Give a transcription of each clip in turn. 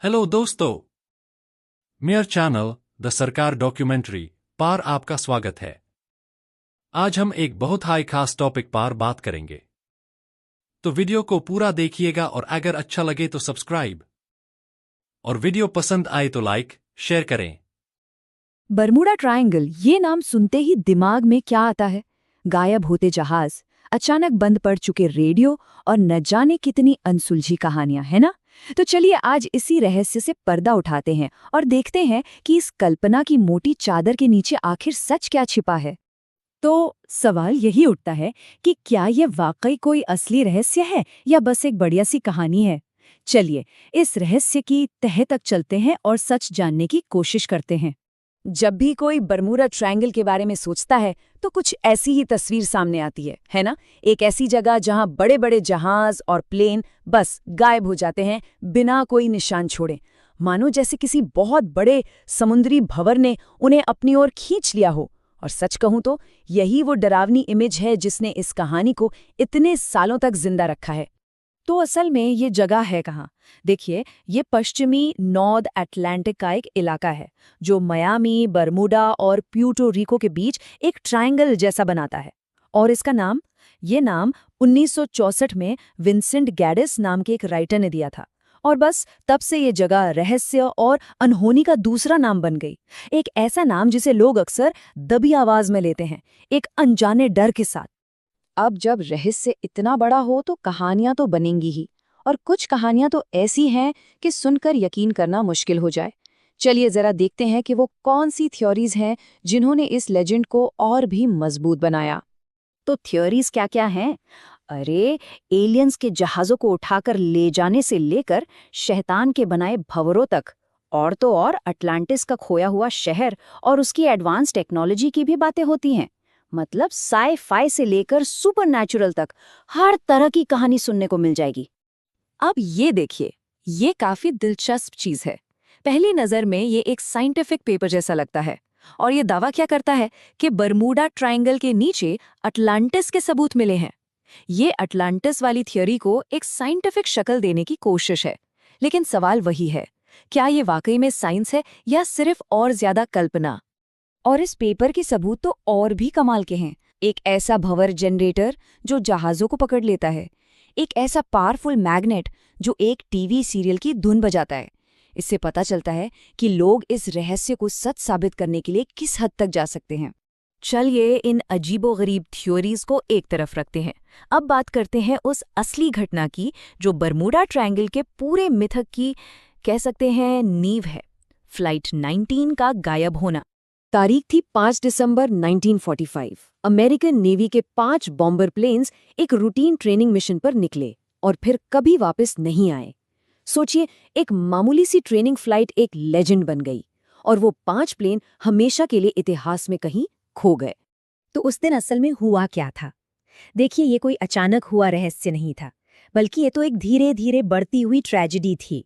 Hello दोस्तों, mayor channel the सरकार documentary पर आपका स्वागत है। आज हम एक बहुत हाई खास टॉपिक पर बात करेंगे, तो वीडियो को पूरा देखिएगा और अगर अच्छा लगे तो सब्सक्राइब और वीडियो पसंद आए तो लाइक शेयर करें। बरमूडा ट्रायंगल, ये नाम सुनते ही दिमाग में क्या आता है? गायब होते जहाज, अचानक बंद पड़ चुके रेडियो और न जाने कितनी अनसुलझी कहानियां, है ना? तो चलिए आज इसी रहस्य से पर्दा उठाते हैं और देखते हैं कि इस कल्पना की मोटी चादर के नीचे आखिर सच क्या छिपा है। तो सवाल यही उठता है कि क्या ये वाकई कोई असली रहस्य है या बस एक बढ़िया सी कहानी है? चलिए इस रहस्य की तह तक चलते हैं और सच जानने की कोशिश करते हैं। जब भी कोई बरमूडा ट्रायंगल के बारे में सोचता है तो कुछ ऐसी ही तस्वीर सामने आती है ना? एक ऐसी जगह जहां बड़े बड़े जहाज और प्लेन बस गायब हो जाते हैं बिना कोई निशान छोड़े, मानो जैसे किसी बहुत बड़े समुद्री भंवर ने उन्हें अपनी ओर खींच लिया हो। और सच कहूं तो यही वो डरावनी इमेज है जिसने इस कहानी को इतने सालों तक जिंदा रखा है। तो असल में ये जगह है कहाँ? देखिए, ये पश्चिमी नॉर्थ अटलांटिक का एक इलाका है जो मियामी, बरमूडा और प्यूर्टो रिको के बीच एक ट्रायंगल जैसा बनाता है। और इसका नाम, ये नाम 1964 में विंसेंट गैडिस नाम के एक राइटर ने दिया था। और बस तब से ये जगह रहस्य और अनहोनी का दूसरा नाम बन गई। एक ऐसा नाम जिसे लोग अक्सर दबी आवाज में लेते हैं, एक अनजाने डर के साथ। अब जब रहस्य इतना बड़ा हो तो कहानियां तो बनेंगी ही, और कुछ कहानियां तो ऐसी हैं कि सुनकर यकीन करना मुश्किल हो जाए। चलिए जरा देखते हैं कि वो कौन सी थ्योरीज हैं जिन्होंने इस लेजेंड को और भी मजबूत बनाया। तो थ्योरीज क्या क्या हैं? अरे, एलियंस के जहाजों को उठाकर ले जाने से लेकर शैतान के बनाए भंवरों तक, और तो और अटलांटिस का खोया हुआ शहर और उसकी एडवांस टेक्नोलॉजी की भी बातें होती हैं। मतलब साई-फाई से लेकर सुपरनैचुरल तक हर तरह की कहानी सुनने को मिल जाएगी। अब ये देखिए, ये काफी दिलचस्प चीज है। पहली नजर में ये एक साइंटिफिक पेपर जैसा लगता है, और ये दावा क्या करता है कि बरमूडा ट्रायंगल के नीचे अटलांटिस के सबूत मिले हैं। ये अटलांटिस वाली थ्योरी को एक साइंटिफिक शक्ल देने की कोशिश है। लेकिन सवाल वही है, क्या ये वाकई में साइंस है या सिर्फ और ज्यादा कल्पना? और इस पेपर के सबूत तो और भी कमाल के हैं। एक ऐसा भंवर जनरेटर जो जहाजों को पकड़ लेता है, एक ऐसा पावरफुल मैग्नेट जो एक टीवी सीरियल की धुन बजाता है। इससे पता चलता है कि लोग इस रहस्य को सच साबित करने के लिए किस हद तक जा सकते हैं। चलिए इन अजीबोगरीब थ्योरीज को एक तरफ रखते हैं। अब बात करते हैं उस असली घटना की जो बरमूडा ट्रायंगल के पूरे मिथक की, कह सकते हैं, नींव है। फ्लाइट 19 का गायब होना। तारीख थी 5 दिसंबर 1945। अमेरिकन नेवी के 5 बॉम्बर प्लेन्स एक रूटीन ट्रेनिंग मिशन पर निकले और फिर कभी वापस नहीं आए। सोचिए, एक मामूली सी ट्रेनिंग फ्लाइट एक लेजेंड बन गई, और वो 5 प्लेन हमेशा के लिए इतिहास में कहीं खो गए। तो उस दिन असल में हुआ क्या था? देखिए, ये कोई अचानक हुआ रहस्य नहीं था, बल्कि ये तो एक धीरे धीरे बढ़ती हुई ट्रेजेडी थी।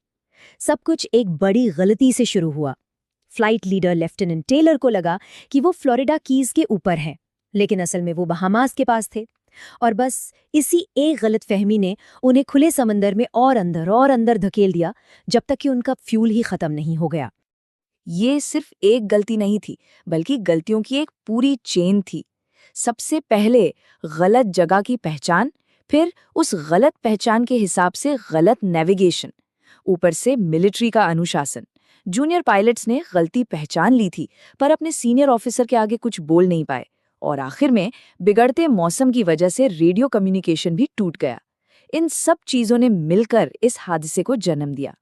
सब कुछ एक बड़ी गलती से शुरू हुआ। फ्लाइट लीडर लेफ्टिनेंट टेलर को लगा कि वो फ्लोरिडा कीज के ऊपर है, लेकिन असल में वो बहामास के पास थे। और बस इसी एक गलतफहमी ने उन्हें खुले समंदर में और अंदर धकेल दिया, जब तक कि उनका फ्यूल ही खत्म नहीं हो गया। ये सिर्फ एक गलती नहीं थी, बल्कि गलतियों की एक पूरी चेन थी। सबसे पहले गलत जगह की पहचान, फिर उस गलत पहचान के हिसाब से गलत नेविगेशन, ऊपर से मिलिट्री का अनुशासन। जूनियर पायलट्स ने गलती पहचान ली थी, पर अपने सीनियर ऑफिसर के आगे कुछ बोल नहीं पाए, और आखिर में बिगड़ते मौसम की वजह से रेडियो कम्युनिकेशन भी टूट गया। इन सब चीजों ने मिलकर इस हादसे को जन्म दिया।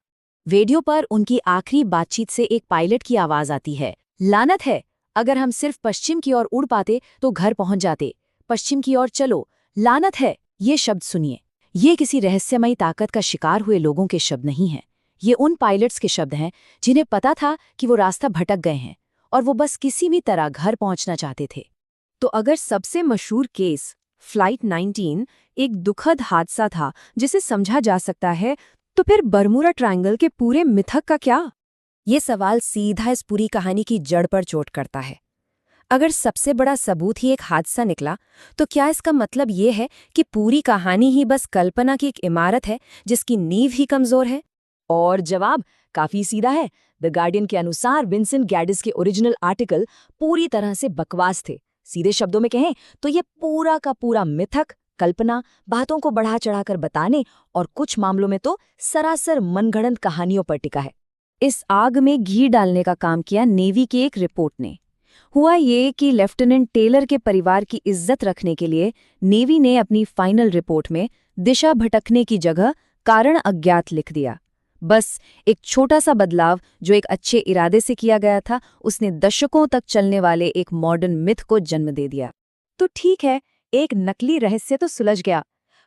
रेडियो पर उनकी आखिरी बातचीत से एक पायलट की आवाज आती है, लानत है, अगर हम सिर्फ पश्चिम की ओर उड़ पाते तो घर पहुंच जाते, पश्चिम की ओर चलो, लानत है। ये शब्द सुनिए, ये किसी रहस्यमयी ताकत का शिकार हुए लोगों के शब्द नहीं हैं। ये उन पायलट्स के शब्द हैं जिन्हें पता था कि वो रास्ता भटक गए हैं और वो बस किसी भी तरह घर पहुंचना चाहते थे। तो अगर सबसे मशहूर केस फ्लाइट 19 एक दुखद हादसा था जिसे समझा जा सकता है, तो फिर बरमूडा ट्रायंगल के पूरे मिथक का क्या? ये सवाल सीधा इस पूरी कहानी की जड़ पर चोट करता है। अगर सबसे बड़ा सबूत ही एक हादसा निकला, तो क्या इसका मतलब ये है कि पूरी कहानी ही बस कल्पना की एक इमारत है जिसकी नींव ही कमजोर है? और जवाब काफी सीधा है। द गार्डियन के अनुसार विंसेंट गैडिस के ओरिजिनल आर्टिकल पूरी तरह से बकवास थे। सीधे शब्दों में कहें तो ये पूरा का पूरा मिथक, कल्पना, बातों को बढ़ा चढ़ाकर बताने और कुछ मामलों में तो सरासर मनगढ़ंत कहानियों पर टिका है। इस आग में घी डालने का काम किया नेवी की एक रिपोर्ट ने। हुआ ये कि लेफ्टिनेंट टेलर के परिवार की इज्जत रखने के लिए नेवी ने अपनी फाइनल रिपोर्ट में दिशा भटकने की जगह कारण अज्ञात लिख दिया। बस एक छोटा सा बदलाव जो एक अच्छे इरादे से किया गया था, उसने दशकों तक चलने वाले एक मॉडर्न मिथ को जन्म दे दिया। तो ठीक है, एक नकली रहस्य तो सुलझ गया,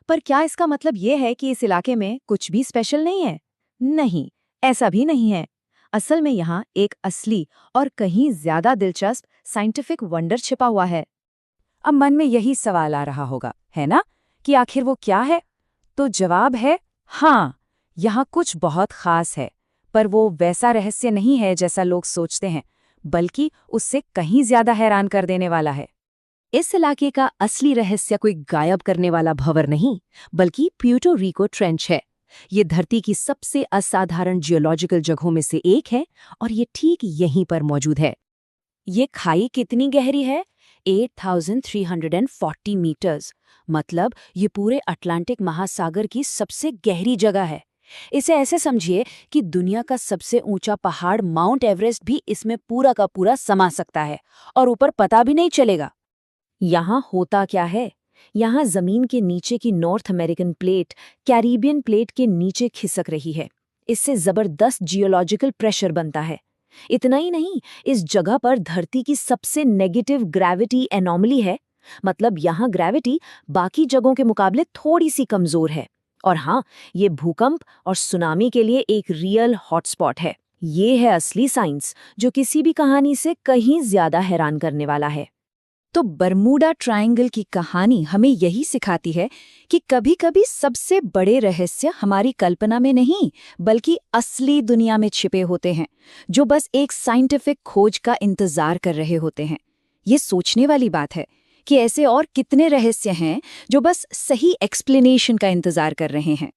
पर क्या इसका मतलब ये है कि इस इलाके में कुछ भी स्पेशल नहीं है? नहीं, ऐसा भी नहीं है। असल में यहाँ एक असली और कहीं ज्यादा दिलचस्प साइंटिफिक वंडर छिपा हुआ है। अब मन में यही सवाल आ रहा होगा, है ना, कि आखिर वो क्या है? तो जवाब है हाँ, यहाँ कुछ बहुत खास है, पर वो वैसा रहस्य नहीं है जैसा लोग सोचते हैं, बल्कि उससे कहीं ज्यादा हैरान कर देने वाला है। इस इलाके का असली रहस्य कोई गायब करने वाला भंवर नहीं, बल्कि प्यूर्टो रिको ट्रेंच है। ये धरती की सबसे असाधारण जियोलॉजिकल जगहों में से एक है और ये ठीक यहीं पर मौजूद है। ये खाई कितनी गहरी है? 8,340 मीटर्स, मतलब ये पूरे अटलांटिक महासागर की सबसे गहरी जगह है। इसे ऐसे समझिए कि दुनिया का सबसे ऊंचा पहाड़ माउंट एवरेस्ट भी इसमें पूरा का पूरा समा सकता है और ऊपर पता भी नहीं चलेगा। यहाँ होता क्या है? यहाँ जमीन के नीचे की north American plate Caribbean plate के नीचे खिसक रही है। इससे जबरदस्त जियोलॉजिकल प्रेशर बनता है। इतना ही नहीं, इस जगह पर धरती की सबसे नेगेटिव ग्रेविटी एनॉमली है, मतलब यहाँ ग्रेविटी बाकी जगहों के मुकाबले थोड़ी सी कमजोर है। और हाँ, ये भूकंप और सुनामी के लिए एक रियल हॉटस्पॉट है। ये है असली साइंस, जो किसी भी कहानी से कहीं ज्यादा हैरान करने वाला है। तो बरमूडा ट्रायंगल की कहानी हमें यही सिखाती है कि कभी-कभी सबसे बड़े रहस्य हमारी कल्पना में नहीं, बल्कि असली दुनिया में छिपे होते हैं, जो बस एक साइंटिफिक खोज का इंतजार कर रहे होते हैं। ये सोचने वाली बात है कि ऐसे और कितने रहस्य हैं जो बस सही एक्सप्लेनेशन का इंतजार कर रहे हैं।